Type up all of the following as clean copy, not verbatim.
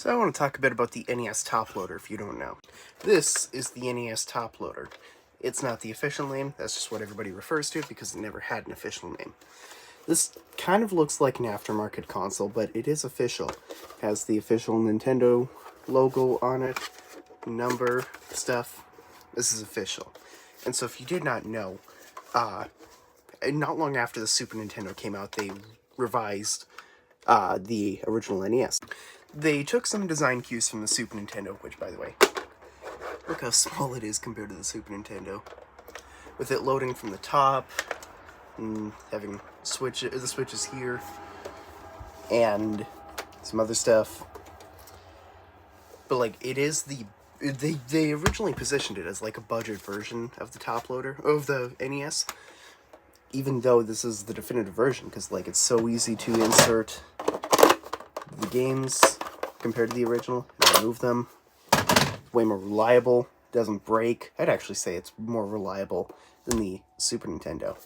So I want to talk a bit about the NES Toploader if you don't know. This is the NES Toploader. It's not the official name, that's just what everybody refers to it because it never had an official name. This kind of looks like an aftermarket console, but it is official. It has the official Nintendo logo on it, number, stuff. This is official. And so if you did not know, not long after the Super Nintendo came out, they revised the original NES. They took some design cues from the Super Nintendo, which, by the way, look how small it is compared to the Super Nintendo. With it loading from the top, and having the switches here, and some other stuff. But, like, it is they originally positioned it as, like, a budget version of the Toploader, of the NES. Even though this is the definitive version, because, like, it's so easy to insert the games compared to the original, remove them, way more reliable, doesn't break. I'd actually say it's more reliable than the Super Nintendo.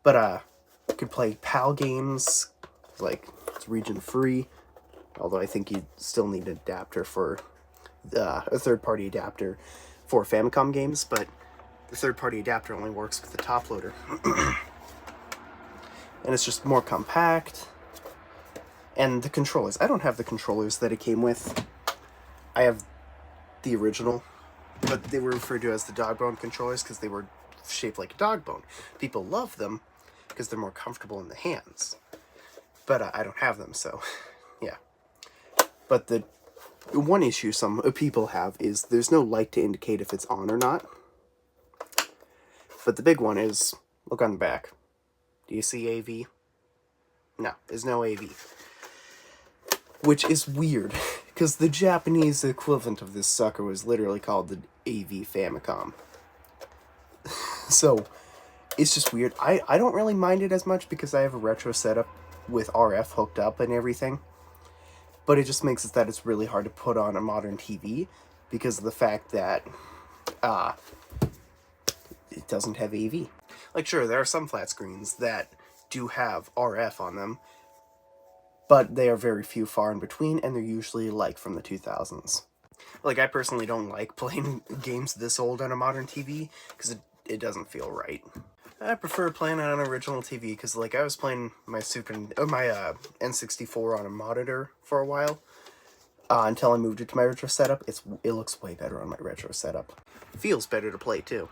But, you could play PAL games, like, it's region free, although I think you'd still need an adapter for, a third-party adapter for Famicom games, but the third-party adapter only works with the Toploader. And it's just more compact. And the controllers. I don't have the controllers that it came with. I have the original, but they were referred to as the dog bone controllers because they were shaped like a dog bone. People love them because they're more comfortable in the hands. But I don't have them, so yeah. But the one issue some people have is there's no light to indicate if it's on or not. But the big one is, look on the back. Do you see AV? No, there's no AV. Which is weird, because the Japanese equivalent of this sucker was literally called the AV Famicom. So, it's just weird. I don't really mind it as much because I have a retro setup with RF hooked up and everything. But it just makes it that it's really hard to put on a modern TV because of the fact that it doesn't have AV. Like, sure, there are some flat screens that do have RF on them, but they are very few far in between, and they're usually, like, from the 2000s. Like, I personally don't like playing games this old on a modern TV, because it doesn't feel right. I prefer playing on an original TV, because, like, I was playing my N64 on a monitor for a while, until I moved it to my retro setup. It looks way better on my retro setup. Feels better to play, too.